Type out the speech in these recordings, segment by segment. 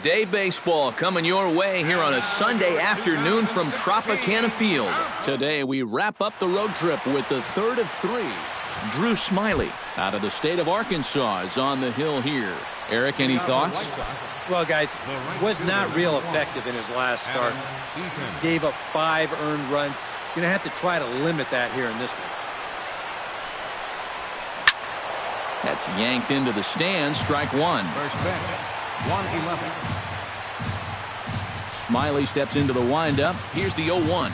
Day baseball coming your way here on a Sunday afternoon from Tropicana Field. Today we wrap up the road trip with the third of 3. Drew Smiley out of the state of Arkansas is on the hill here. Eric, any thoughts? Well, guys, was not real effective in his last start. Gave up 5 earned runs. Going to have to try to limit that here in this one. That's yanked into the stands. Strike 1. First pitch, 1-11. Smiley steps into the windup. Here's the 0-1.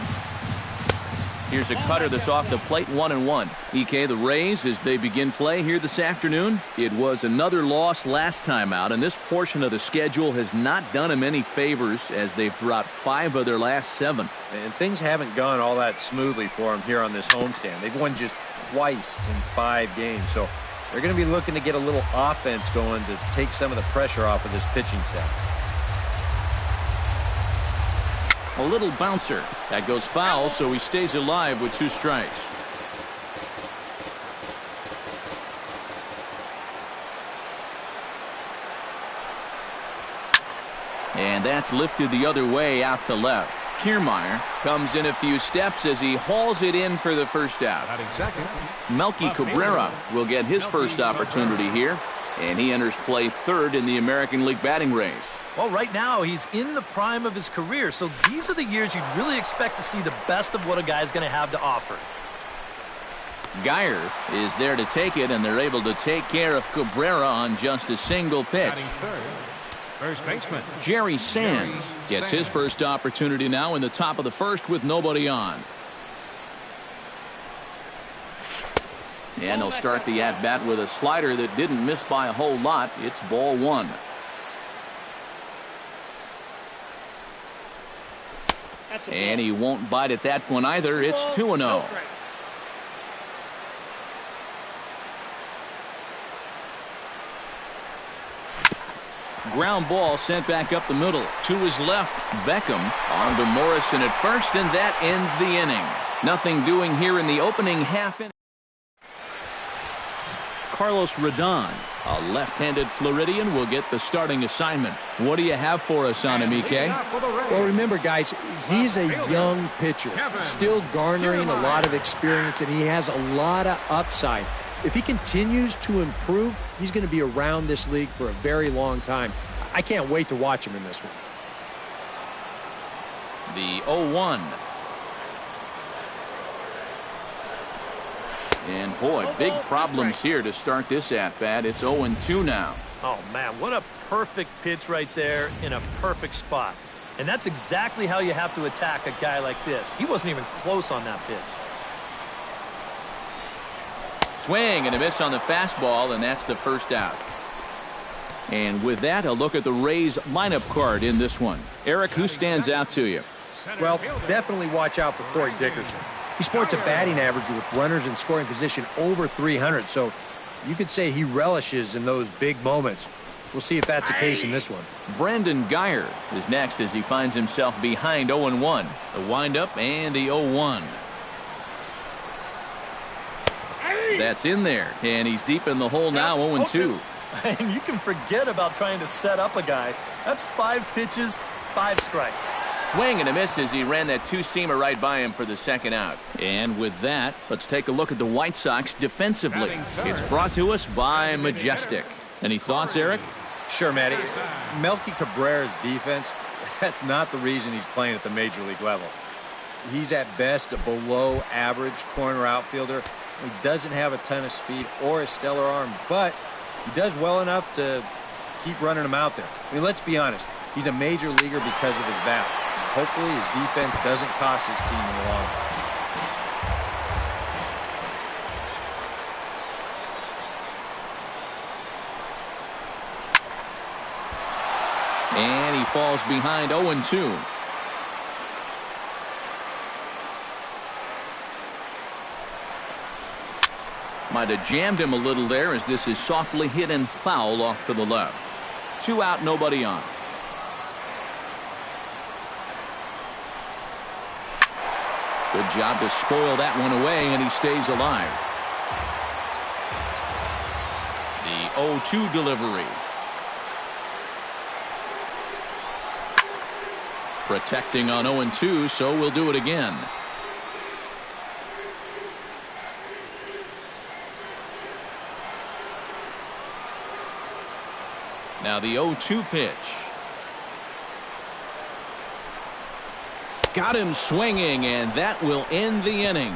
Here's a cutter that's off the plate, 1-1. EK, the Rays, as they begin play here this afternoon, it was another loss last time out, and this portion of the schedule has not done them any favors as they've dropped 5 of their last 7. And things haven't gone all that smoothly for them here on this homestand. They've won just twice in 5 games, so they're going to be looking to get a little offense going to take some of the pressure off of this pitching staff. A little bouncer. That goes foul, so he stays alive with 2 strikes. And that's lifted the other way out to left. Kiermaier comes in a few steps as he hauls it in for the first out. Melky Cabrera will get his first opportunity here, and he enters play third in the American League batting race. Well, right now he's in the prime of his career, so these are the years you'd really expect to see the best of what a guy's going to have to offer. Geyer is there to take it, and they're able to take care of Cabrera on just a single pitch. First baseman Jerry Sands gets his first opportunity now in the top of the first with nobody on. And they'll start the at-bat with a slider that didn't miss by a whole lot. It's ball 1. And he won't bite at that one either. It's 2-0. Ground ball sent back up the middle. To his left, Beckham on to Morrison at first, and that ends the inning. Nothing doing here in the opening half inning. Carlos Rodon, a left-handed Floridian, will get the starting assignment. What do you have for us on him, EK? Well, remember, guys, he's a young pitcher, still garnering a lot of experience, and he has a lot of upside. If he continues to improve, he's going to be around this league for a very long time. I can't wait to watch him in this one. The 0-1. And boy, big problems here to start this at-bat. It's 0-2 now. Oh, man, what a perfect pitch right there in a perfect spot. And that's exactly how you have to attack a guy like this. He wasn't even close on that pitch. Swing and a miss on the fastball, and that's the first out. And with that, a look at the Rays lineup card in this one. Eric, who stands out to you? Well, definitely watch out for Corey Dickerson. He sports a batting average with runners in scoring position over 300, so you could say he relishes in those big moments. We'll see if that's the case in this one. Brandon Geyer is next as he finds himself behind 0-1. The windup and the 0-1. That's in there, and he's deep in the hole now, 0-2. And you can forget about trying to set up a guy. That's 5 pitches, 5 strikes. Swing and a miss as he ran that 2-seamer right by him for the second out. And with that, let's take a look at the White Sox defensively. It's brought to us by Majestic. Any thoughts, Eric? Sure, Matty. Melky Cabrera's defense, that's not the reason he's playing at the major league level. He's at best a below average corner outfielder. He doesn't have a ton of speed or a stellar arm, but he does well enough to keep running him out there. I mean, let's be honest. He's a major leaguer because of his bat. Hopefully his defense doesn't cost his team in the long run. And he falls behind 0-2. Might have jammed him a little there as this is softly hit and foul off to the left. 2 out, nobody on. Good job to spoil that one away, and he stays alive. The 0-2 delivery. Protecting on 0-2, so we'll do it again. Now the 0-2 pitch. Got him swinging, and that will end the inning.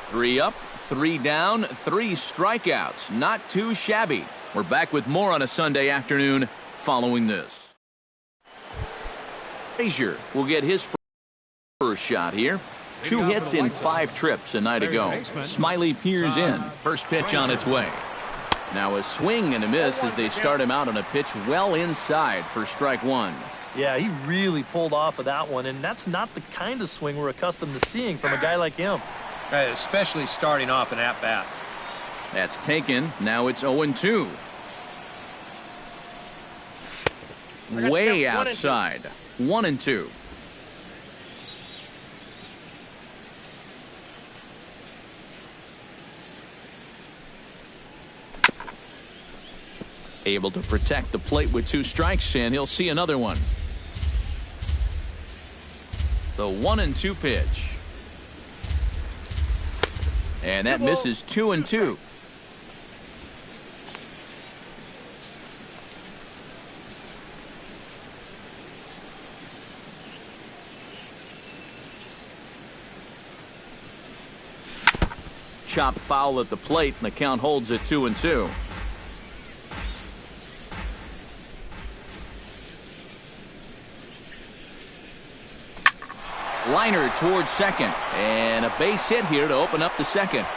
3 up, 3 down, 3 strikeouts. Not too shabby. We're back with more on a Sunday afternoon following this. Frazier will get his first shot here. 2 hits in 5 trips a night ago. Smiley peers in. First pitch on its way. Now a swing and a miss as they start him out on a pitch well inside for strike 1. Yeah, he really pulled off of that one, and that's not the kind of swing we're accustomed to seeing from a guy like him. Especially starting off an at-bat. That's taken. Now it's 0-2. Way outside. 1-2. Able to protect the plate with 2 strikes, and he'll see another one. The 1-2 pitch. And that misses 2-2. Chop foul at the plate, and the count holds at 2-2. Liner towards second, and a base hit here to open up the second.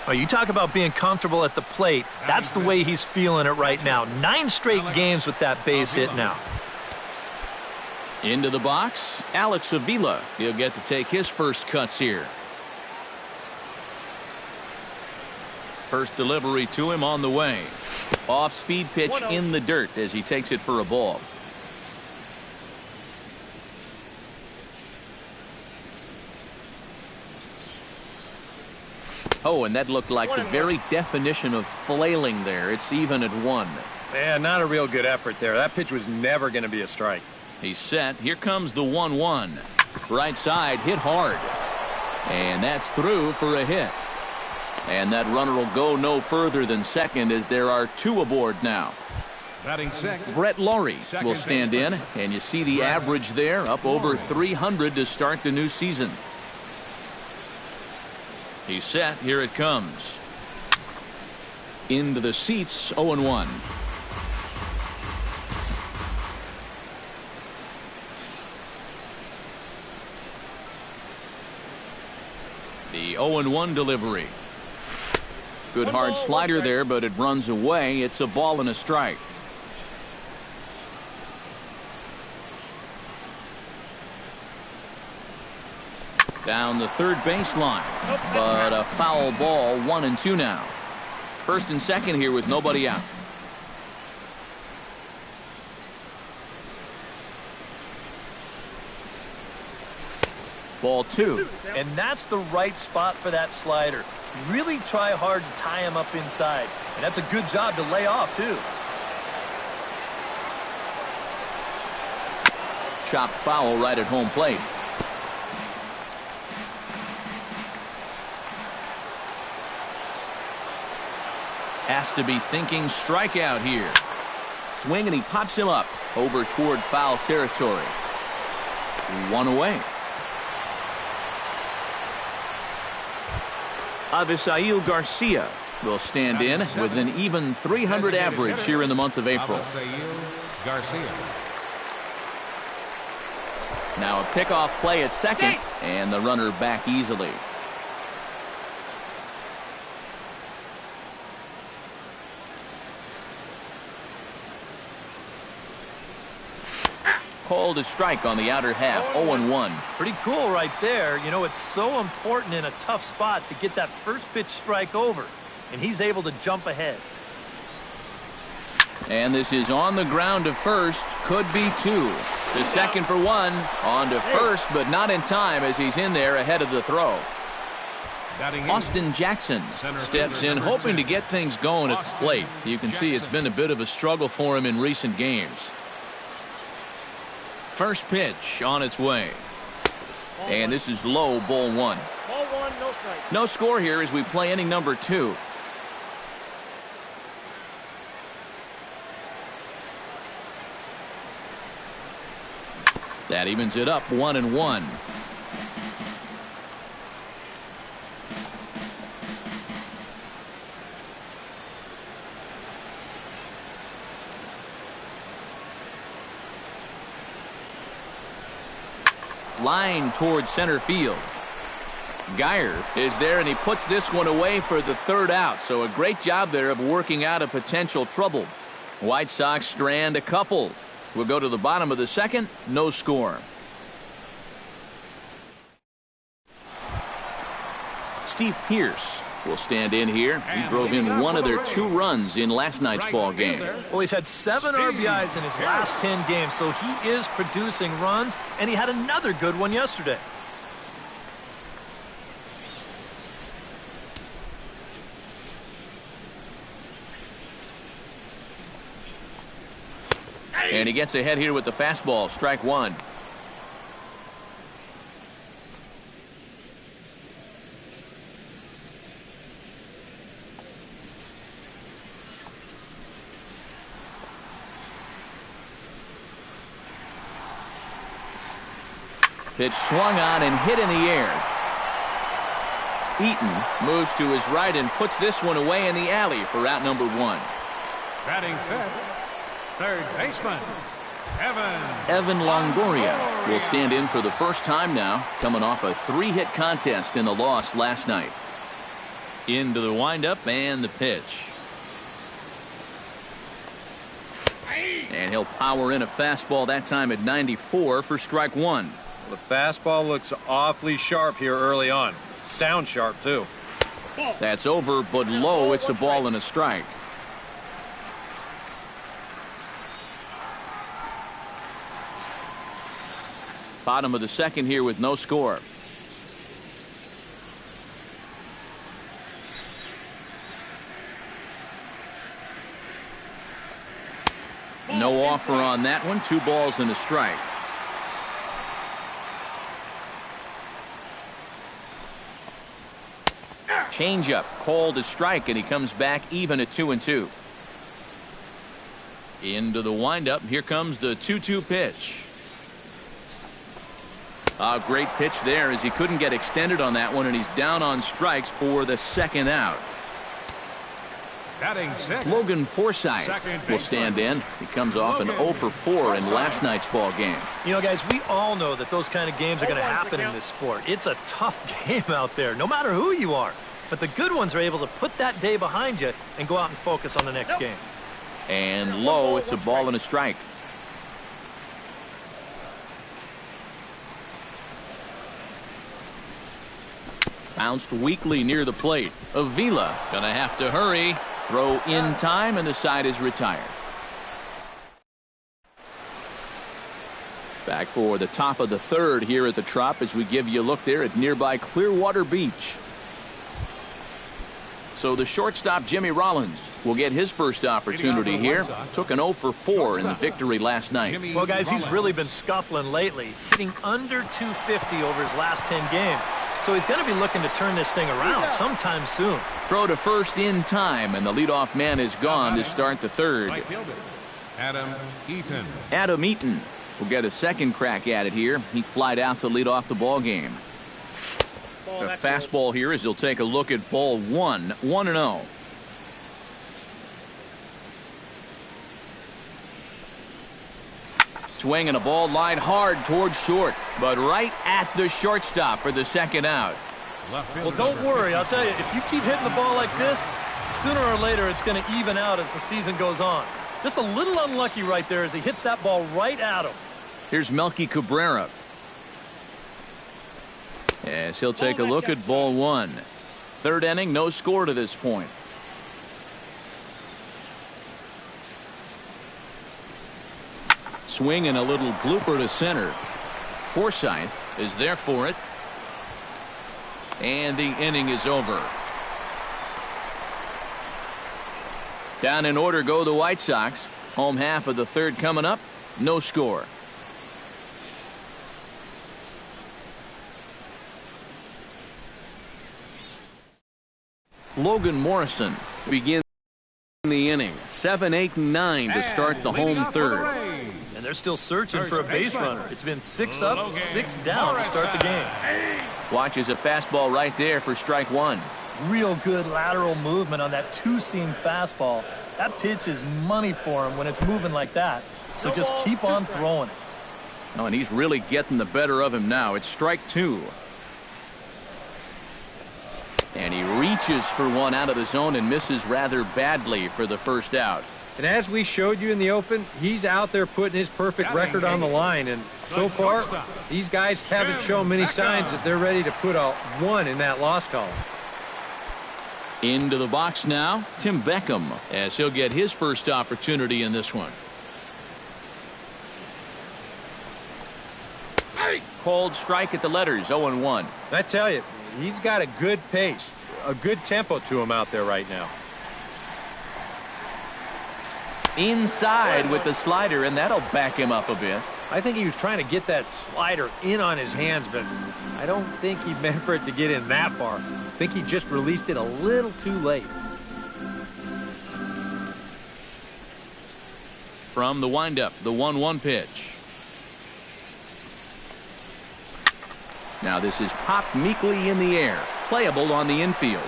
Well, you talk about being comfortable at the plate. That's the way he's feeling it right now. 9 straight games with that base hit now. Into the box, Alex Avila. He'll get to take his first cuts here. First delivery to him on the way. Off-speed pitch in the dirt as he takes it for a ball. Oh, and that looked like the very definition of flailing there. It's even at 1. Yeah, not a real good effort there. That pitch was never going to be a strike. He's set. Here comes the 1-1. Right side, hit hard. And that's through for a hit. And that runner will go no further than second as there are 2 aboard now. Batting sixth, Brett Laurie second will stand in, and you see the average there, up over 300 to start the new season. He's set. Here it comes. Into the seats, 0-1. The 0-1 delivery. Good hard slider there, but it runs away. It's a ball and a strike. Down the third baseline, but a foul ball. 1-2 now. First and second here with nobody out. Ball 2. And that's the right spot for that slider. Really try hard to tie him up inside. And that's a good job to lay off, too. Chop foul right at home plate. Has to be thinking strikeout here. Swing, and he pops him up over toward foul territory. 1 away. Avisail Garcia will stand in with an even 300 average here in the month of April. Garcia. Now a pickoff play at second, and the runner back easily. Called a strike on the outer half. 0-1. Pretty cool right there. You know, it's so important in a tough spot to get that first pitch strike over, and he's able to jump ahead. And this is on the ground to first. Could be 2. The second for 1. On to first, but not in time as he's in there ahead of the throw. Austin Jackson steps in hoping to get things going at the plate. You can see it's been a bit of a struggle for him in recent games. First pitch on its way. And this is low, ball one. Ball one, no strike. No score here as we play inning number 2. That evens it up 1-1. Line towards center field. Geyer is there, and he puts this one away for the 3rd out. So a great job there of working out a potential trouble. White Sox strand a couple. We'll go to the bottom of the 2nd. No score. Steve Pearce will stand in here. He drove in one of their 2 runs in last night's ball game. Well, he's had 7 RBIs in his last 10 games, so he is producing runs, and he had another good one yesterday. And he gets ahead here with the fastball. Strike 1. Pitch swung on and hit in the air. Eaton moves to his right and puts this one away in the alley for out number 1. Batting fifth, third baseman, Evan Longoria will stand in for the first time now, coming off a 3-hit contest in the loss last night. Into the windup and the pitch. And he'll power in a fastball that time at 94 for strike 1. The fastball looks awfully sharp here early on. Sound sharp, too. That's over, but low. It's a ball and a strike. Bottom of the 2nd here with no score. No offer on that one. 2 balls and a strike. Changeup called a strike, and he comes back even at 2-2. Into the windup. Here comes the 2-2 pitch. A great pitch there as he couldn't get extended on that one, and he's down on strikes for the 2nd out. batting sixth, Logan Forsythe will stand in. He comes off an 0 for 4 in last night's ball game. You know, guys, we all know that those kind of games are going to happen in this sport. It's a tough game out there, no matter who you are. But the good ones are able to put that day behind you and go out and focus on the next game. And low, it's a ball and a strike. Bounced weakly near the plate. Avila gonna have to hurry. Throw in time, and the side is retired. Back for the top of the 3rd here at the Trop as we give you a look there at nearby Clearwater Beach. So the shortstop Jimmy Rollins will get his first opportunity here. Took an 0 for 4 in the victory last night. Well, guys, he's really been scuffling lately, hitting under 250 over his last 10 games. So he's going to be looking to turn this thing around sometime soon. Throw to first in time, and the leadoff man is gone to start the 3rd. Adam Eaton. Adam Eaton will get a second crack at it here. He flied out to lead off the ball game. A fastball here as he'll take a look at ball 1, 1-0. Swing and a ball lined hard towards short, but right at the shortstop for the 2nd out. Well, don't worry. I'll tell you, if you keep hitting the ball like this, sooner or later it's going to even out as the season goes on. Just a little unlucky right there as he hits that ball right at him. Here's Melky Cabrera. Yes, he'll take a look at ball 1. 3rd inning, no score to this point. Swing and a little blooper to center. Forsythe is there for it. And the inning is over. Down in order go the White Sox. Home half of the third coming up. No score. Logan Morrison begins the inning. 7, 8, and 9 to start the home third. And they're still searching for a base runner. It's been 6 up, 6 down to start the game. Watches a fastball right there for strike one. Real good lateral movement on that two-seam fastball. That pitch is money for him when it's moving like that. So just keep on throwing it. Oh, and he's really getting the better of him now. It's strike two. And he reaches for one out of the zone and misses rather badly for the first out. And as we showed you in the open, he's out there putting his perfect record on the line. And so far, these guys haven't shown many signs that they're ready to put a 1 in that loss column. Into the box now, Tim Beckham, as he'll get his first opportunity in this one. Cold strike at the letters, 0-1. I tell you, he's got a good pace, a good tempo to him out there right now. Inside with the slider, and that'll back him up a bit. I think he was trying to get that slider in on his hands, but I don't think he meant for it to get in that far. I think he just released it a little too late. From the windup, the 1-1 pitch. Now this is popped meekly in the air. Playable on the infield.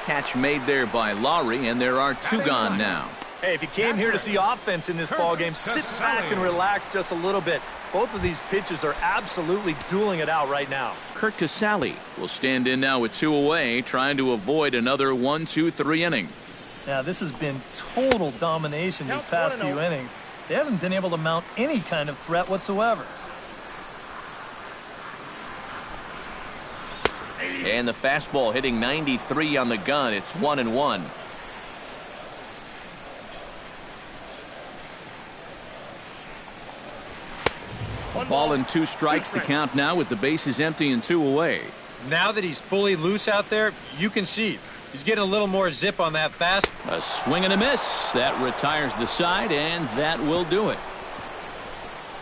Catch made there by Lowry, and there are 2 gone now. Hey, if you came here to see offense in this ballgame, sit back and relax just a little bit. Both of these pitchers are absolutely dueling it out right now. Kurt Casale will stand in now with 2 away, trying to avoid another 1, 2, 3 inning. Now, this has been total domination these past few innings. They haven't been able to mount any kind of threat whatsoever. And the fastball hitting 93 on the gun. It's 1-1. Ball and 2 strikes the count now with the bases empty and 2 away. Now that he's fully loose out there, you can see he's getting a little more zip on that fast. A swing and a miss. That retires the side, and that will do it.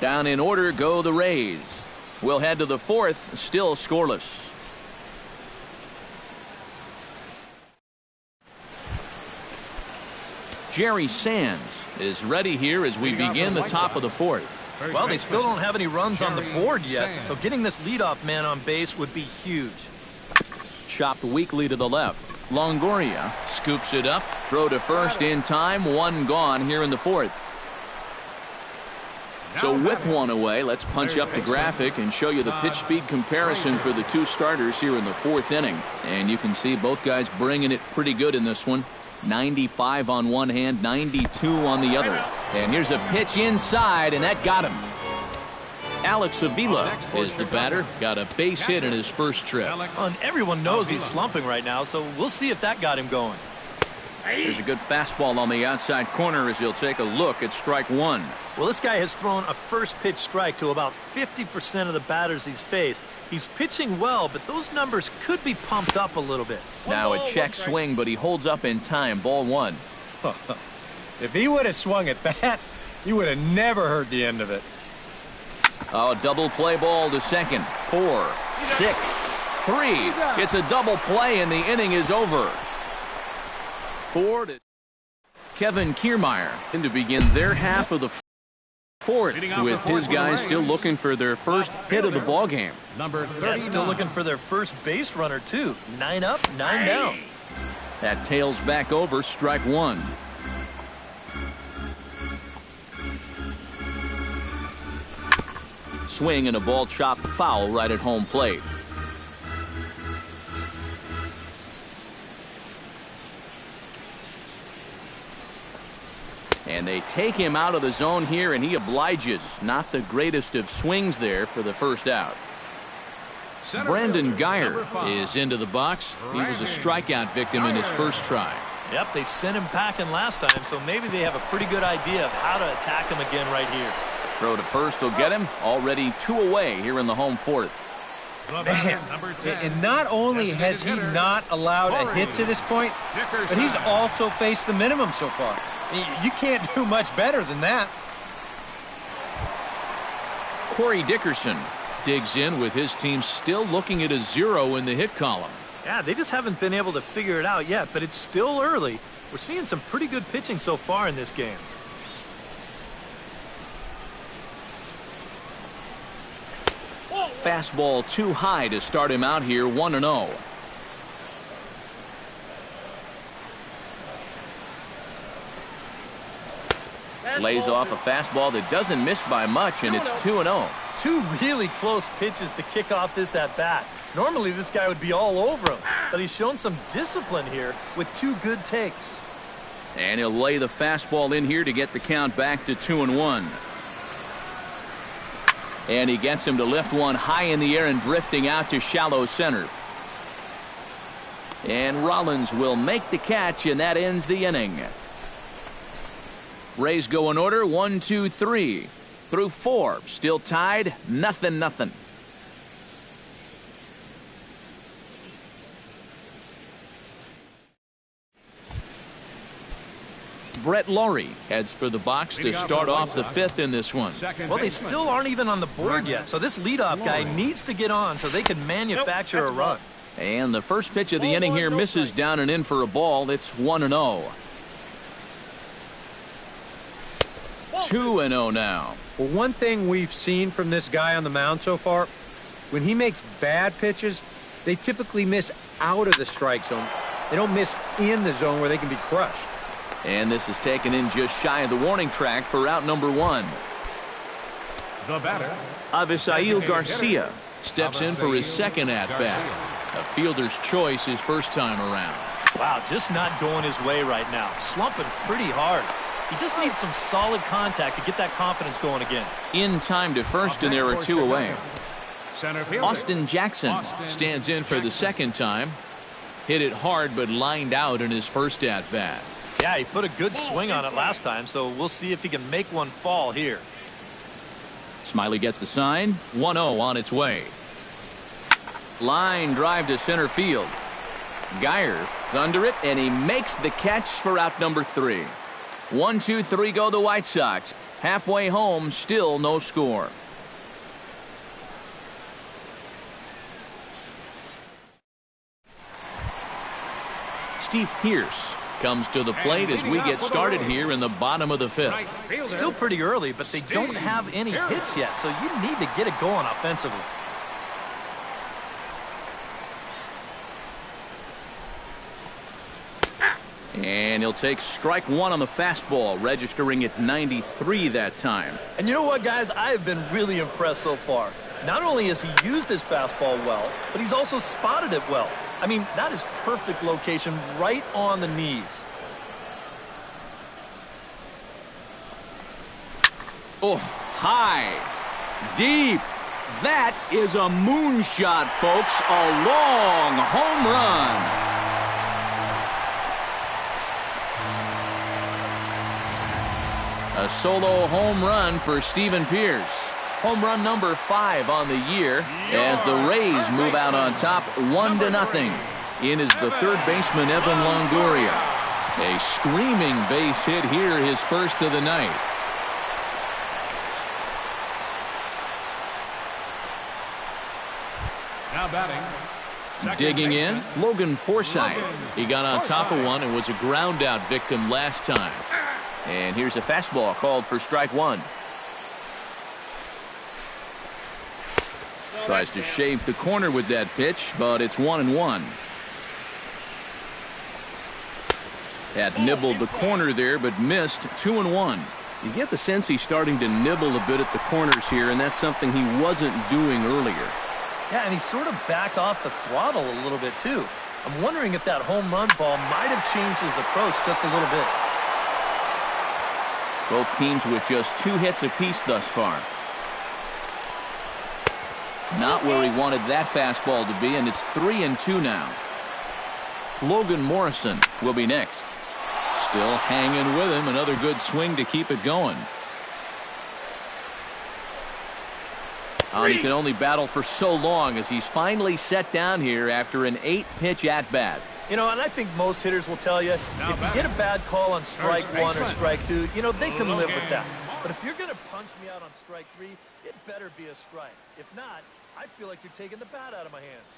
Down in order go the Rays. We'll head to the 4th, still scoreless. Jerry Sands is ready here as we begin the top of the 4th. Well, they still don't have any runs on the board yet, so getting this leadoff man on base would be huge. Chopped weakly to the left. Longoria scoops it up. Throw to first in time. 1 gone here in the 4th. So with 1 away, let's punch up the graphic and show you the pitch speed comparison for the 2 starters here in the 4th inning. And you can see both guys bringing it pretty good in this one. 95 on one hand, 92 on the other. And here's a pitch inside, and that got him. Alex Avila is the batter. Got a base hit in his first trip. And everyone knows he's slumping right now, so we'll see if that got him going. There's a good fastball on the outside corner as he'll take a look at strike 1. Well, this guy has thrown a first pitch strike to about 50% of the batters he's faced. He's pitching well, but those numbers could be pumped up a little bit. Now a check swing, but he holds up in time. Ball 1. If he would have swung at that, you would have never heard the end of it. Oh, double play ball to second. 4, 6, 3. It's a double play, and the inning is over. 4 to Kevin Kiermaier to begin their half of the 4th, with his guys still looking for their first hit of the ball game. Yeah, still looking for their first base runner too. 9 up, 9 down. That tails back over strike 1. Swing and a ball chopped foul right at home plate. And they take him out of the zone here, and he obliges. Not the greatest of swings there for the first out. Brandon Geyer is into the box. He was a strikeout victim in his first try. Yep, they sent him packing last time, so maybe they have a pretty good idea of how to attack him again right here. Throw to first will get him. Already 2 away here in the home 4th. batter, number 10. And not only has he not allowed a hit to this point, but he's also faced the minimum so far. You can't do much better than that. Corey Dickerson digs in with his team still looking at a 0 in the hit column. Yeah, they just haven't been able to figure it out yet, but it's still early. We're seeing some pretty good pitching so far in this game. Fastball too high to start him out here, 1-0. Lays off a fastball that doesn't miss by much, and it's 2-0. Two really close pitches to kick off this at-bat. Normally this guy would be all over him, but he's shown some discipline here with two good takes. And he'll lay the fastball in here to get the count back to 2-1. And he gets him to lift one high in the air and drifting out to shallow center. And Rollins will make the catch, and that ends the inning. Rays go in order, 1, 2, 3 through 4. Still tied, 0-0. Brett Laurie heads for the box to start off the 5th in this one. Well, they still aren't even on the board yet, so this leadoff guy needs to get on so they can manufacture a run. And the first pitch of the inning here misses down and in for a ball. It's 1-0. 2-0 now. Well, one thing we've seen from this guy on the mound so far, when he makes bad pitches, they typically miss out of the strike zone. They don't miss in the zone where they can be crushed. And this is taken in just shy of the warning track for out number 1. The batter, Avisail Garcia steps in for his second at-bat. A fielder's choice his first time around. Wow, just not going his way right now. Slumping pretty hard. He just needs some solid contact to get that confidence going again. In time to first, and there are 2 away. center fielder Austin Jackson stands in for the second time. Hit it hard, but lined out in his first at-bat. Yeah, he put a good swing on it last time, so we'll see if he can make one fall here. Smiley gets the sign. 1-0 on its way. Line drive to center field. Geier's under it, and he makes the catch for out number 3. 1, 2, 3 go the White Sox. Halfway home, still no score. Steve Pearce comes to the plate as we get started here in the bottom of the 5th. Still pretty early, but they don't have any hits yet, so you need to get it going offensively. And he'll take strike 1 on the fastball, registering at 93 that time. And you know what, guys? I have been really impressed so far. Not only has he used his fastball well, but he's also spotted it well. I mean, that is perfect location right on the knees. Oh, high, deep. That is a moonshot, folks. A long home run. A solo home run for Stephen Pearce. Home run number 5 on the year as the Rays move out on top 1-0. In is the third baseman, Evan Longoria. A screaming base hit here, his first of the night. now batting. Digging in, Logan Forsythe. He got on top of one and was a ground out victim last time. And here's a fastball called for strike 1. Tries to shave the corner with that pitch, but it's 1-1. That nibbled the corner there, but missed. 2-1. You get the sense he's starting to nibble a bit at the corners here, and that's something he wasn't doing earlier. Yeah, and he sort of backed off the throttle a little bit, too. I'm wondering if that home run ball might have changed his approach just a little bit. Both teams with just 2 hits apiece thus far. Not where he wanted that fastball to be, and it's 3-2 now. Logan Morrison will be next. Still hanging with him. Another good swing to keep it going. He can only battle for so long as he's finally set down here after an 8-pitch at-bat. You know, and I think most hitters will tell you, if you get a bad call on strike one or strike two, you know, they can live with that. But if you're going to punch me out on strike three, it better be a strike. If not, I feel like you're taking the bat out of my hands.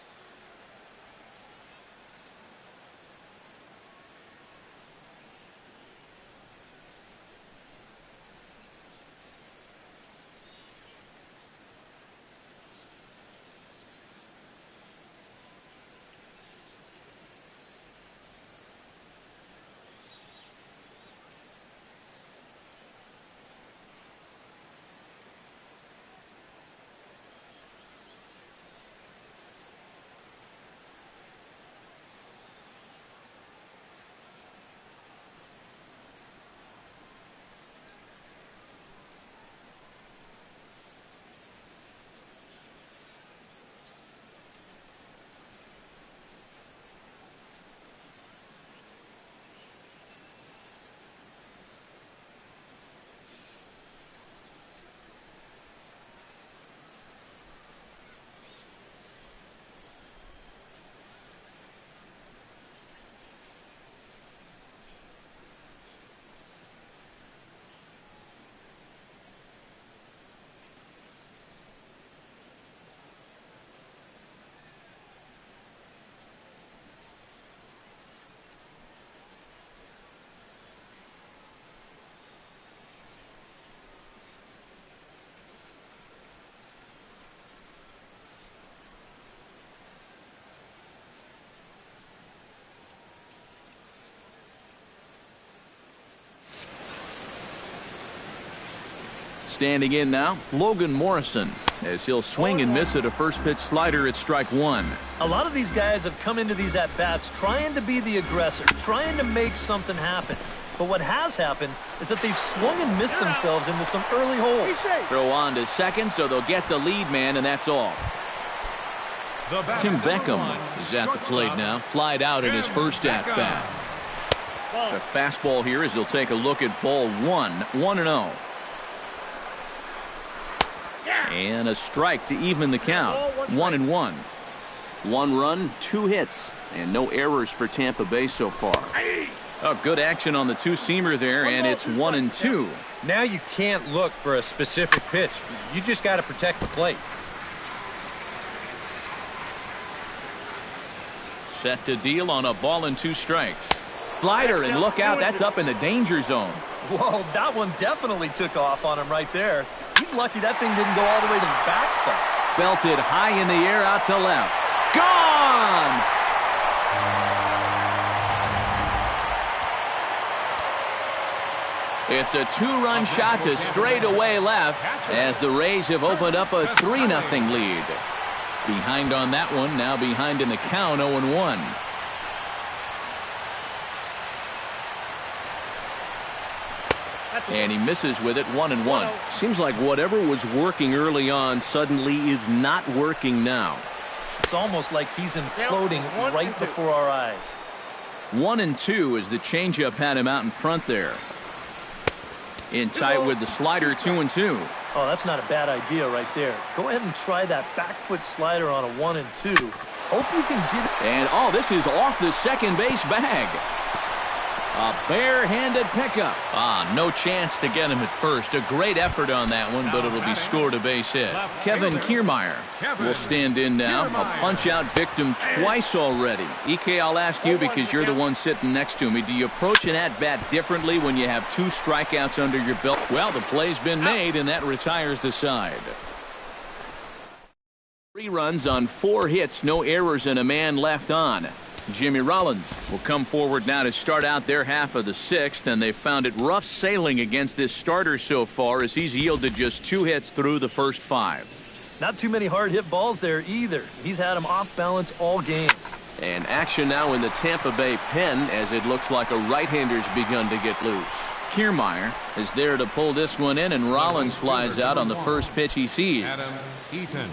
Standing in now, Logan Morrison, as he'll swing and miss at a first pitch slider at strike one. A lot of these guys have come into these at-bats trying to be the aggressor, trying to make something happen. But what has happened is that they've swung and missed themselves into some early holes. Throw on to second, so they'll get the lead man, and that's all. Tim Beckham is at the plate now, flied out in his first at-bat. The fastball here as he'll take a look at ball one, 1-0. And a strike to even the count, 1-1. 1 run, 2 hits, and no errors for Tampa Bay so far. Oh, good action on the two-seamer there, and it's 1-2. Now you can't look for a specific pitch. You just got to protect the plate. Set to deal on a ball and 2 strikes. Slider, and look out, that's up in the danger zone. Whoa, that one definitely took off on him right there. He's lucky that thing didn't go all the way to the backstop. Belted high in the air out to left. Gone! It's a 2-run shot to straightaway left as the Rays have opened up a 3-0 lead. Behind on that one, now behind in the count, 0-1. And he misses with it, 1-1. Seems like whatever was working early on suddenly is not working now. It's almost like he's imploding right before our eyes. 1-2 as the changeup had him out in front there. In tight with the slider, 2-2. Oh, that's not a bad idea right there. Go ahead and try that back foot slider on a 1-2. Hope you can get it. And oh, this is off the second base bag. A barehanded pickup. No chance to get him at first. A great effort on that one, but it'll be scored a base hit. Kevin Kiermaier will stand in now. A punch-out victim twice already. EK, I'll ask you because you're the one sitting next to me. Do you approach an at-bat differently when you have 2 strikeouts under your belt? Well, the play's been made, and that retires the side. 3 runs on 4 hits, no errors, and a man left on. Jimmy Rollins will come forward now to start out their half of the 6th, and they've found it rough sailing against this starter so far as he's yielded just 2 hits through the first 5. Not too many hard hit balls there either. He's had them off balance all game. And action now in the Tampa Bay pen as it looks like a right-hander's begun to get loose. Kiermaier is there to pull this one in, and Rollins flies out on the first pitch he sees. Adam Eaton.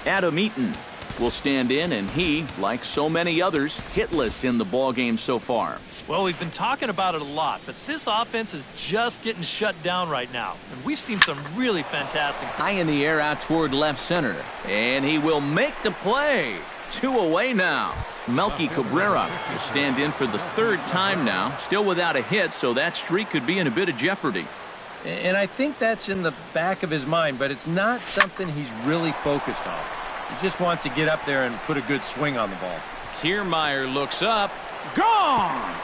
Adam Eaton will stand in, and he, like so many others, hitless in the ballgame so far. Well, we've been talking about it a lot, but this offense is just getting shut down right now. And we've seen some really fantastic. High in the air out toward left center. And he will make the play. 2 away now. Melky Cabrera will stand in for the 3rd time now. Still without a hit, so that streak could be in a bit of jeopardy. And I think that's in the back of his mind, but it's not something he's really focused on. He just wants to get up there and put a good swing on the ball. Kiermaier looks up. Gone!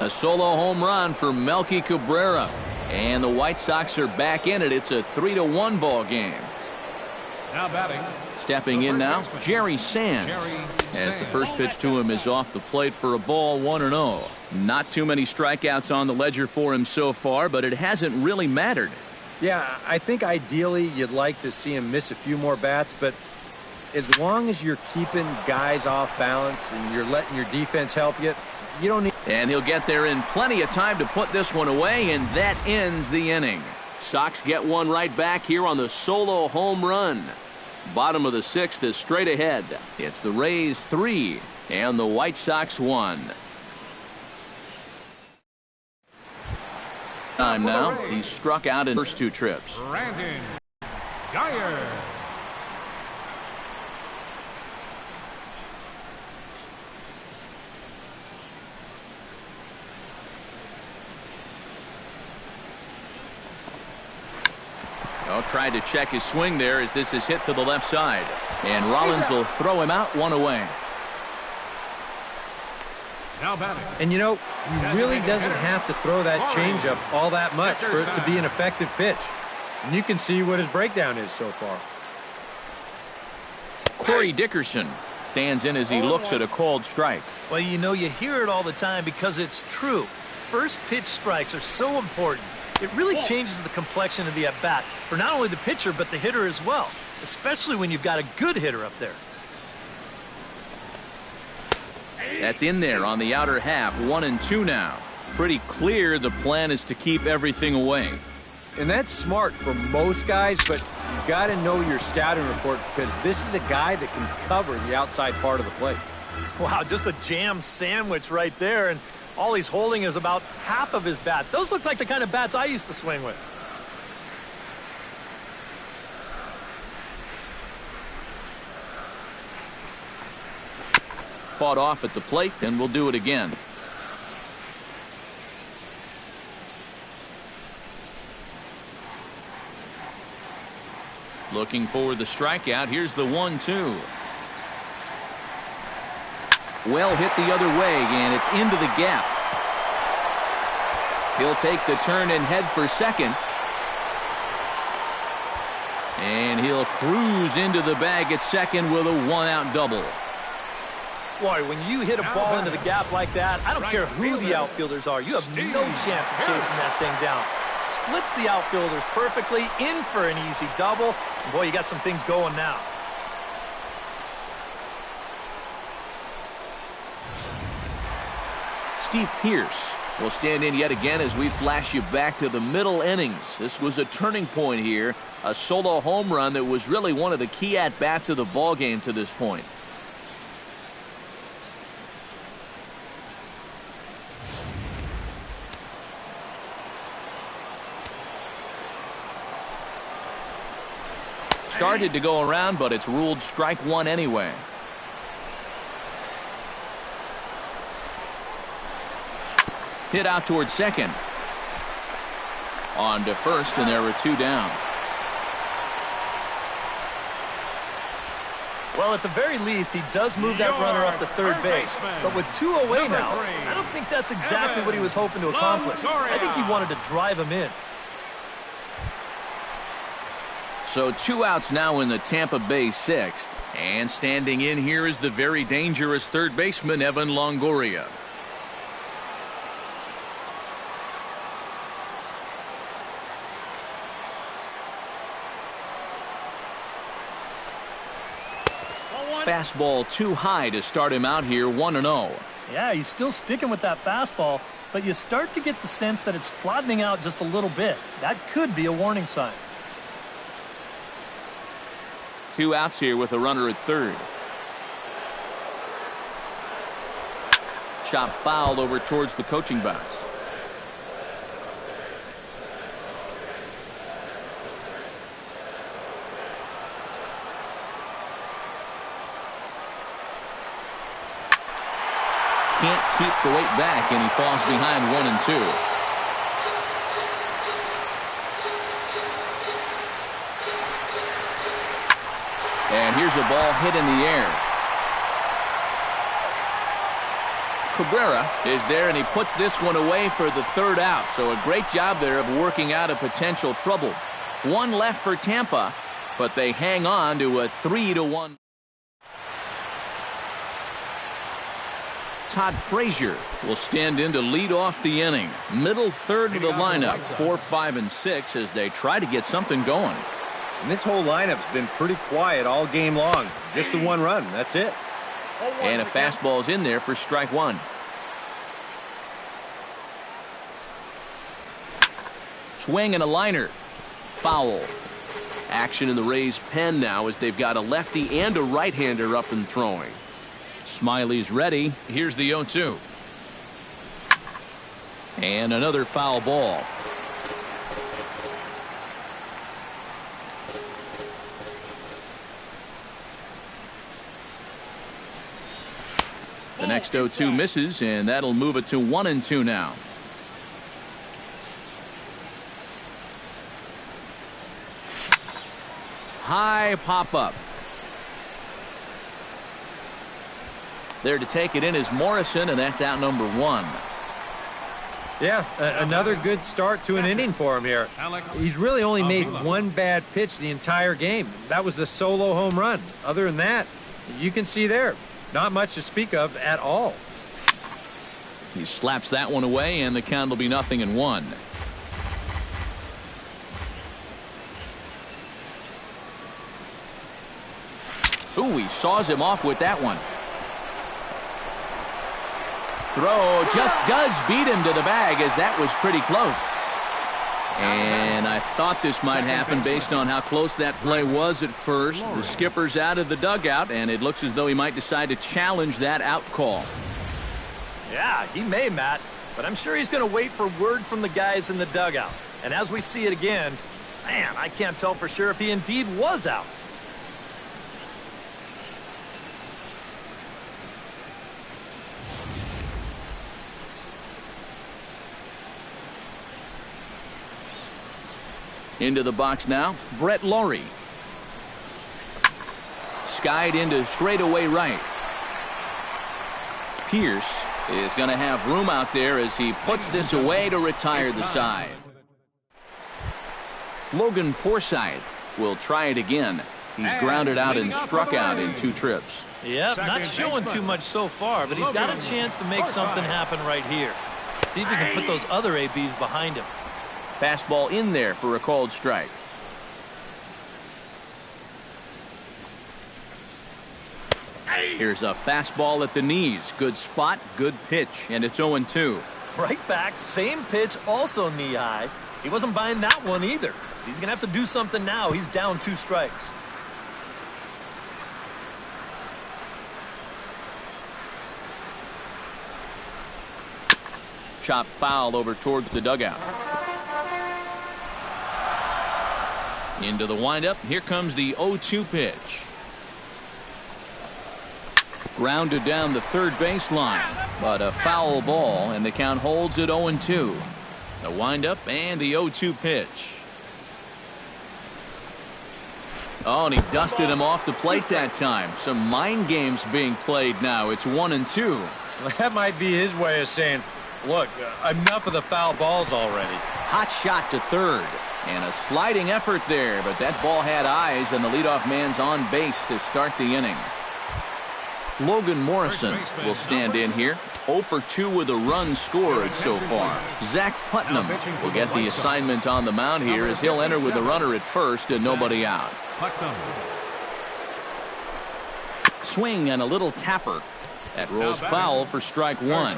A solo home run for Melky Cabrera. And the White Sox are back in it. It's a 3-1 ball game. Now batting. Stepping in now, Jerry Sands. As the first pitch to him is off the plate for a ball, 1-0. Not too many strikeouts on the ledger for him so far, but it hasn't really mattered. Yeah, I think ideally you'd like to see him miss a few more bats, but as long as you're keeping guys off balance and you're letting your defense help you, you don't need. And he'll get there in plenty of time to put this one away, and that ends the inning. Sox get one right back here on the solo home run. Bottom of the 6th is straight ahead. It's the Rays 3 and the White Sox 1. Time now. He's struck out in first 2 trips. Brandon Geyer. Tried to check his swing there as this is hit to the left side. And Rollins will throw him out 1 away. Now batting. And you know, he really doesn't have to throw that changeup all that much for it to be an effective pitch. And you can see what his breakdown is so far. Corey Dickerson stands in as he looks at a called strike. Well, you know, you hear it all the time because it's true. First pitch strikes are so important. It really changes the complexion of the at-bat for not only the pitcher but the hitter as well, especially when you've got a good hitter up there. That's in there on the outer half, 1-2 now. Pretty clear the plan is to keep everything away. And that's smart for most guys, but you've got to know your scouting report because this is a guy that can cover the outside part of the plate. Wow, just a jam sandwich right there, and all he's holding is about half of his bat. Those look like the kind of bats I used to swing with. Fought off at the plate, and we'll do it again. Looking for the strikeout. Here's the 1-2. Well hit the other way, and it's into the gap. He'll take the turn and head for second. And he'll cruise into the bag at second with a 1-out double. Boy, when you hit a ball into the gap like that, I don't care who the outfielders are. You have no chance of chasing that thing down. Splits the outfielders perfectly, in for an easy double. And boy, you got some things going now. Steve Pearce will stand in yet again as we flash you back to the middle innings. This was a turning point here. A solo home run that was really one of the key at-bats of the ballgame to this point. Started to go around, but it's ruled strike 1 anyway. Hit out towards second. On to first, and there are 2 down. Well, at the very least, he does move that runner up to third base. But with 2 away now, I don't think that's exactly what he was hoping to accomplish. I think he wanted to drive him in. So 2 outs now in the Tampa Bay 6th. And standing in here is the very dangerous third baseman, Evan Longoria. Fastball too high to start him out here, 1-0. Yeah, he's still sticking with that fastball. but you start to get the sense that it's flattening out just a little bit. That could be a warning sign. 2 outs here with a runner at third. Chop fouled over towards the coaching box. Can't keep the weight back, and he falls behind 1-2. And here's a ball hit in the air. Cabrera is there, and he puts this one away for the 3rd out. So a great job there of working out a potential trouble. 1 left for Tampa, but they hang on to a 3-1. Todd Frazier will stand in to lead off the inning. Middle third of the lineup, 4, 5, and 6 as they try to get something going. And this whole lineup's been pretty quiet all game long. Just the 1 run. That's it. And a fastball's in there for strike 1. Swing and a liner. Foul. Action in the Rays' pen now as they've got a lefty and a right-hander up and throwing. Smiley's ready. Here's the 0-2. And another foul ball. The next 0-2 misses, and that'll move it to 1-2 now. High pop-up. There to take it in is Morrison, and that's out number 1. Yeah, another good start to an inning for him here. He's really only made 1 bad pitch the entire game. That was the solo home run. Other than that, you can see there, not much to speak of at all. He slaps that one away, and the count will be 0-1. Ooh, he saws him off with that one. Throw just does beat him to the bag, as that was pretty close. And I thought this might happen based on how close that play was at first. The skipper's out of the dugout, and it looks as though he might decide to challenge that out call. Yeah, he may, Matt, but I'm sure he's going to wait for word from the guys in the dugout. And as we see it again, man, I can't tell for sure if he indeed was out. Into the box now, Brett Laurie. Skied into straightaway right. Pierce is going to have room out there as he puts this away to retire the side. Logan Forsythe will try it again. He's grounded out and struck out in 2 trips. Yep, not showing too much so far, but he's got a chance to make something happen right here. See if he can put those other ABs behind him. Fastball in there for a called strike. Here's a fastball at the knees. Good spot, good pitch, and it's 0-2. Right back, same pitch, also knee high. He wasn't buying that one either. He's going to have to do something now. He's down 2 strikes. Chop foul over towards the dugout. Into the windup. Here comes the 0-2 pitch. Grounded down the third baseline, but a foul ball, and the count holds at 0-2. The windup and the 0-2 pitch. Oh, and he dusted him off the plate that time. Some mind games being played now. It's 1-2. Well, that might be his way of saying, look, enough of the foul balls already. Hot shot to third. And a sliding effort there, but that ball had eyes, and the leadoff man's on base to start the inning. Logan Morrison will stand in here. 0 for 2 with a run scored so far. Zach Putnam will get the assignment on the mound here as he'll enter with a runner at first and nobody out. Swing and a little tapper. That rolls foul for strike 1.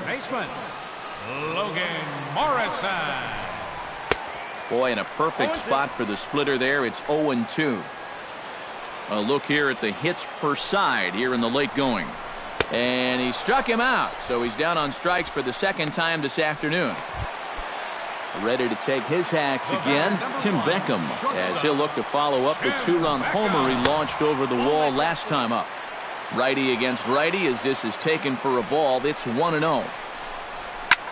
Logan Morrison. Boy, in a perfect spot for the splitter there. It's 0-2. A look here at the hits per side here in the late going. And he struck him out, so he's down on strikes for the second time this afternoon. Ready to take his hacks again, Tim Beckham, as he'll look to follow up the two-run homer he launched over the wall last time up. Righty against righty as this is taken for a ball. It's 1-0.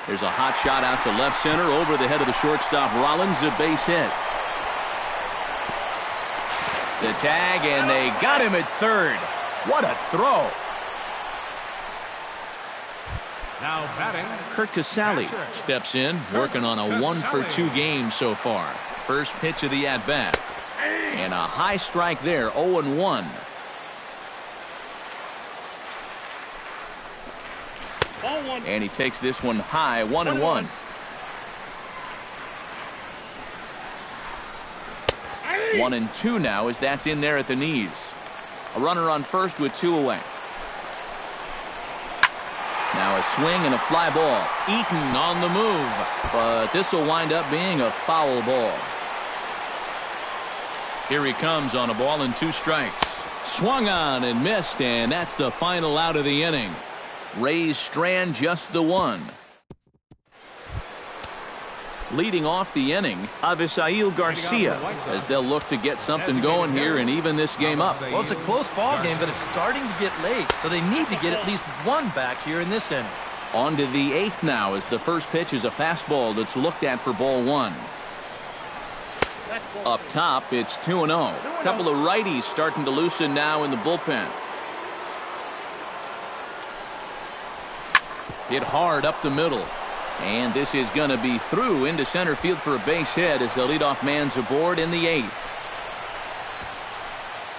There's a hot shot out to left center over the head of the shortstop Rollins, a base hit. The tag, and they got him at third. What a throw. Now batting, Kurt Casale steps in, working on a 1-for-2 game so far. First pitch of the at-bat. And a high strike there, 0-1. And he takes this one high, 1-1. 1-2 now as that's in there at the knees. A runner on first with 2 away. Now a swing and a fly ball. Eaton on the move, but this will wind up being a foul ball. Here he comes on a ball and 2 strikes. Swung on and missed, and that's the final out of the inning. Rays strand just the one. Leading off the inning, Avisail Garcia, as they'll look to get something going here and even this game up. Well, it's a close ball game, but it's starting to get late, so they need to get at least one back here in this inning. On to the 8th now as the first pitch is a fastball that's looked at for ball 1. Up top, it's 2-0. A couple of righties starting to loosen now in the bullpen. Hit hard up the middle. And this is going to be through into center field for a base hit as the leadoff man's aboard in the 8th.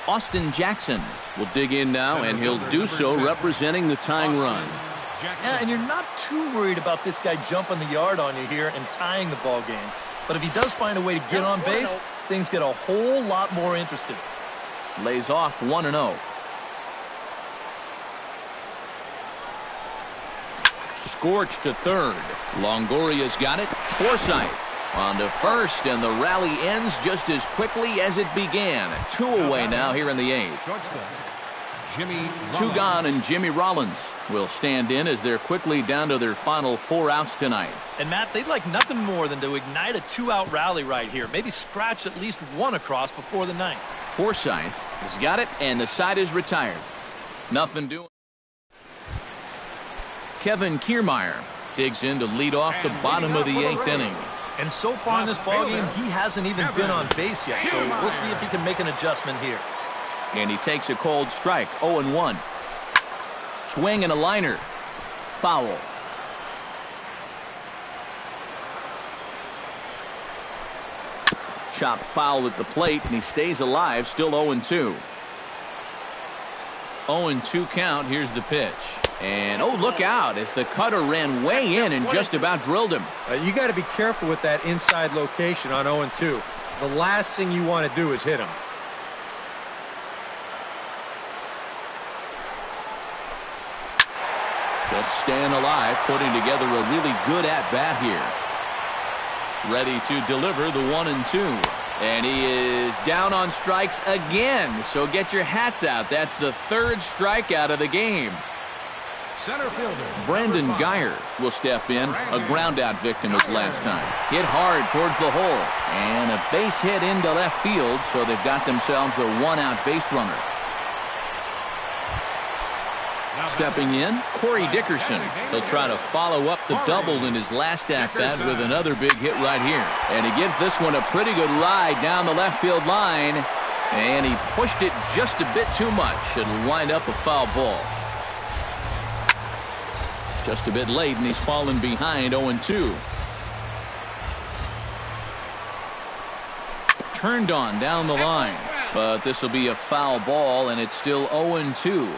Austin Jackson will dig in now, and he'll do so representing the tying run. Yeah, and you're not too worried about this guy jumping the yard on you here and tying the ball game. But if he does find a way to get on base, things get a whole lot more interesting. Lays off 1-0. Scorched to third. Longoria's got it. Forsythe on to first, and the rally ends just as quickly as it began. 2 away now here in the 8th. Jimmy 2 gone, and Jimmy Rollins will stand in as they're quickly down to their final 4 outs tonight. And Matt, they'd like nothing more than to ignite a 2-out rally right here. Maybe scratch at least 1 across before the 9th. Forsythe has got it, and the side is retired. Nothing doing. Kevin Kiermaier digs in to lead off the bottom of the 8th inning. And so far in this ballgame, he hasn't even been on base yet, so we'll see if he can make an adjustment here. And he takes a cold strike, 0-1. Swing and a liner. Foul. Chop foul at the plate, and he stays alive, still 0-2. 0-2 count. Here's the pitch. And, oh, look out, as the cutter ran way in and just about drilled him. You got to be careful with that inside location on 0-2. The last thing you want to do is hit him. Just staying alive, putting together a really good at-bat here. Ready to deliver the 1-2. And he is down on strikes again. So get your hats out. That's the 3rd strikeout of the game. Center fielder Brandon Geyer will step in, a ground-out victim as last time. Hit hard towards the hole. And a base hit into left field, so they've got themselves a 1-out base runner. Stepping in, Corey Dickerson. He'll try to follow up the double in his last at-bat with another big hit right here. And he gives this one a pretty good ride down the left field line. And he pushed it just a bit too much. It'll wind up a foul ball. Just a bit late, and he's fallen behind 0-2. Turned on down the line. But this will be a foul ball, and it's still 0-2.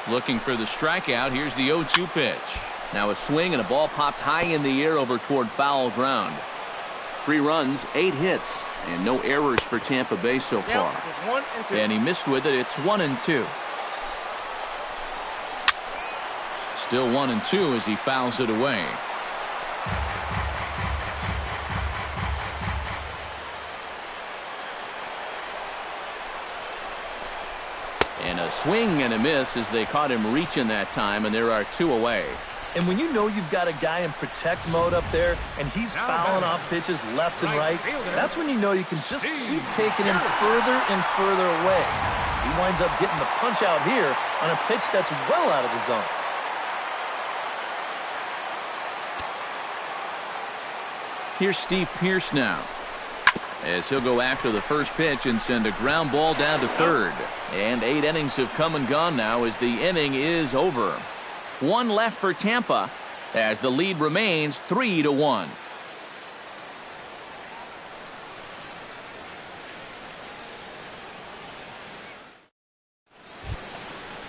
Looking for the strikeout. Here's the 0-2 pitch. Now a swing and a ball popped high in the air over toward foul ground. 3 runs, 8 hits, and no errors for Tampa Bay so far. And he missed with it. It's 1-2. Still 1-2 as he fouls it away. And a swing and a miss as they caught him reaching that time, and there are 2 away. And when you know you've got a guy in protect mode up there and he's fouling off pitches left and right, that's when you know you can just keep taking him further and further away. He winds up getting the punch out here on a pitch that's well out of the zone. Here's Steve Pearce now, as he'll go after the first pitch and send a ground ball down to third. And 8 innings have come and gone now as the inning is over. 1 left for Tampa as the lead remains 3-1.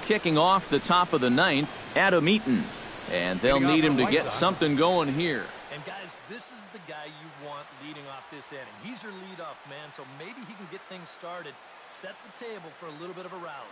Kicking off the top of the 9th, Adam Eaton. And they'll need him to get something going here. And guys, this is the guy you want leading off this inning. He's your leadoff man, so maybe he can get things started, set the table for a little bit of a rally.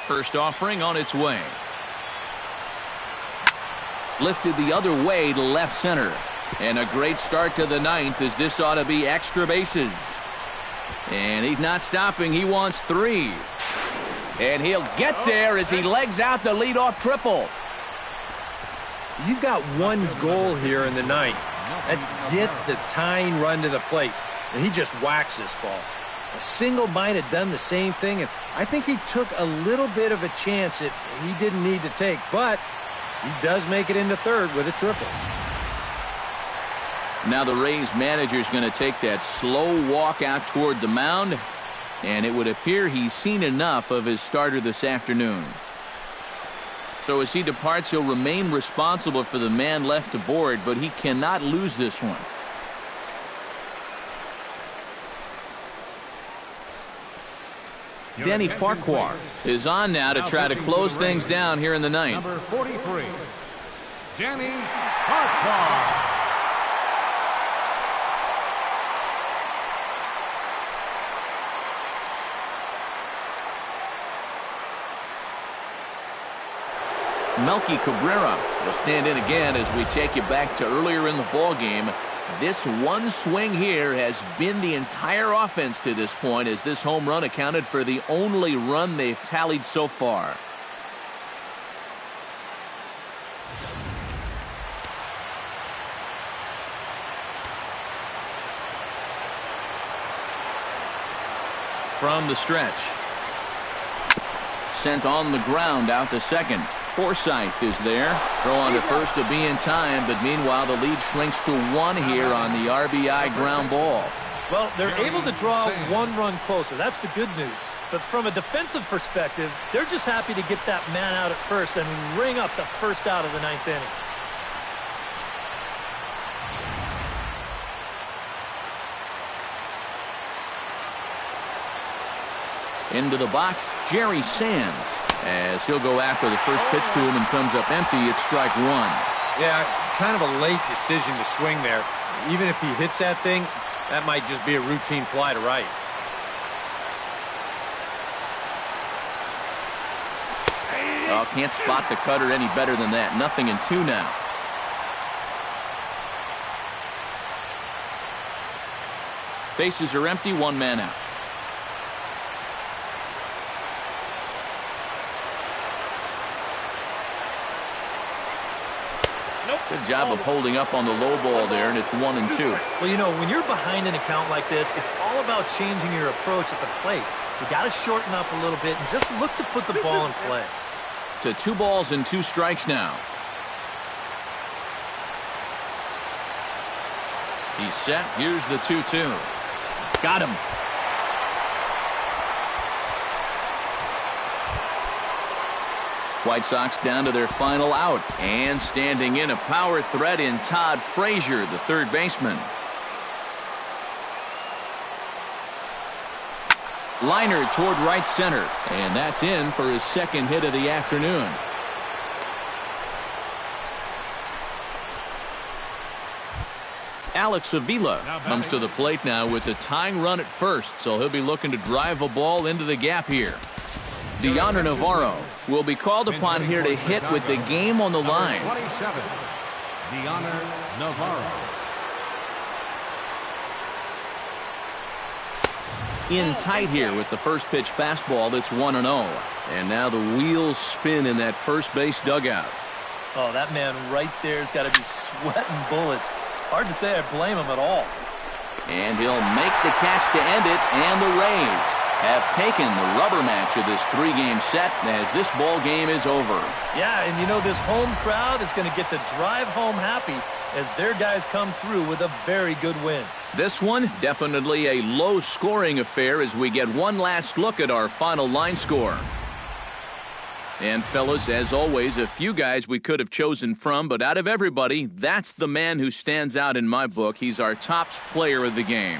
First offering on its way. Lifted the other way to left center. And a great start to the 9th, as this ought to be extra bases. And he's not stopping. He wants 3. And he'll get there as he legs out the leadoff triple. You've got one goal here in the 9th. That's get the tying run to the plate. And he just whacks this ball. A single might have done the same thing, and I think he took a little bit of a chance that he didn't need to take, but he does make it into third with a triple. Now the Rays manager's going to take that slow walk out toward the mound, and it would appear he's seen enough of his starter this afternoon. So as he departs, he'll remain responsible for the man left aboard, but he cannot lose this one. Denny Farquhar is on now to try to close things down here in the 9th. Number 43, Denny Farquhar. Melky Cabrera will stand in again as we take you back to earlier in the ball game. This one swing here has been the entire offense to this point, as this home run accounted for the only run they've tallied so far. from the stretch. Sent on the ground out to second. Forsythe is there. Throw on to first to be in time, but meanwhile the lead shrinks to 1 here on the RBI ground ball. Well, they're able to draw 1 run closer. That's the good news. But from a defensive perspective, they're just happy to get that man out at first and ring up the first out of the 9th inning. Into the box, Jerry Sands, as he'll go after the first pitch to him and comes up empty. It's strike 1. Yeah, kind of a late decision to swing there. Even if he hits that thing, that might just be a routine fly to right. Oh, can't spot the cutter any better than that. 0-2 now. Bases are empty, 1 man out. Good job of holding up on the low ball there, and it's 1-2. Well, you know, when you're behind an account like this, it's all about changing your approach at the plate. You got to shorten up a little bit and just look to put the ball in play. To 2 balls and 2 strikes now. He's set. Here's the 2-2. Got him. White Sox down to their final out. And standing in, a power threat in Todd Frazier, the third baseman. Liner toward right center. And that's in for his second hit of the afternoon. Alex Avila comes to the plate now with a tying run at first, so he'll be looking to drive a ball into the gap here. Deoner Navarro will be called upon here to hit with the game on the line. 27, Deoner Navarro. In tight here with the first pitch fastball. That's 1-0. And now the wheels spin in that first base dugout. Oh, that man right there has got to be sweating bullets. Hard to say I blame him at all. And he'll make the catch to end it, and the Rays have taken the rubber match of this 3-game set as this ball game is over. Yeah, and you know, this home crowd is going to get to drive home happy as their guys come through with a very good win. This one, definitely a low-scoring affair as we get one last look at our final line score. And, fellas, as always, a few guys we could have chosen from, but out of everybody, that's the man who stands out in my book. He's our top player of the game.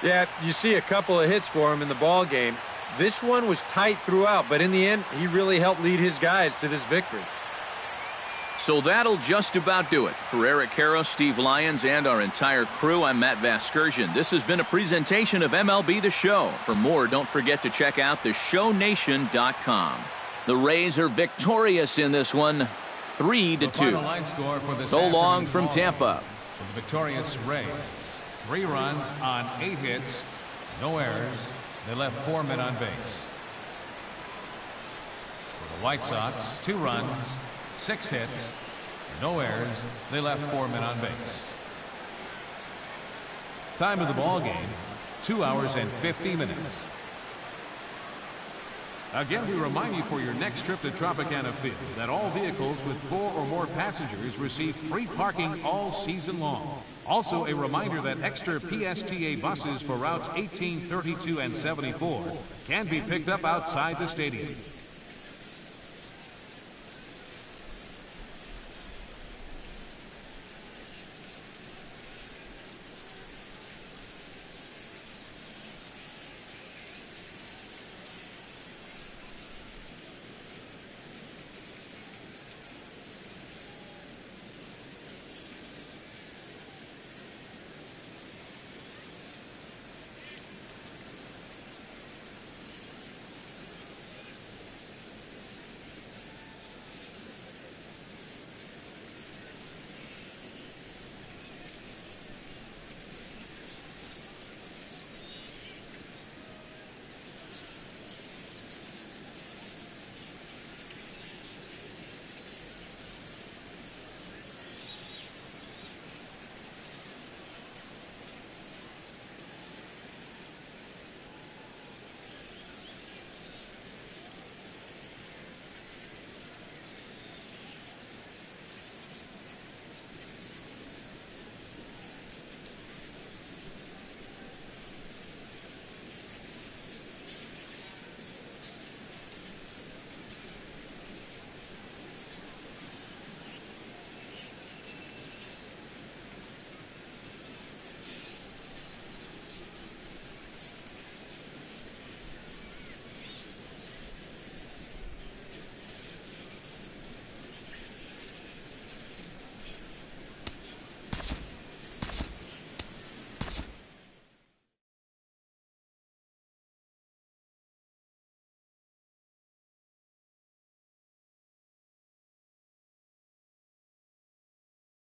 Yeah, you see a couple of hits for him in the ball game. This one was tight throughout, but in the end, he really helped lead his guys to this victory. So that'll just about do it. For Eric Karros, Steve Lyons, and our entire crew, I'm Matt Vasgersian. This has been a presentation of MLB The Show. For more, don't forget to check out theshownation.com. The Rays are victorious in this one, 3-2. So long from Tampa. For the victorious Rays, 3 runs on 8 hits, no errors. They left 4 men on base. For the White Sox, 2 runs, 6 hits, no errors. They left 4 men on base. Time of the ball game, 2 hours and 50 minutes. Again, we remind you for your next trip to Tropicana Field that all vehicles with 4 or more passengers receive free parking all season long. Also, a reminder that extra PSTA buses for routes 18, 32, and 74 can be picked up outside the stadium.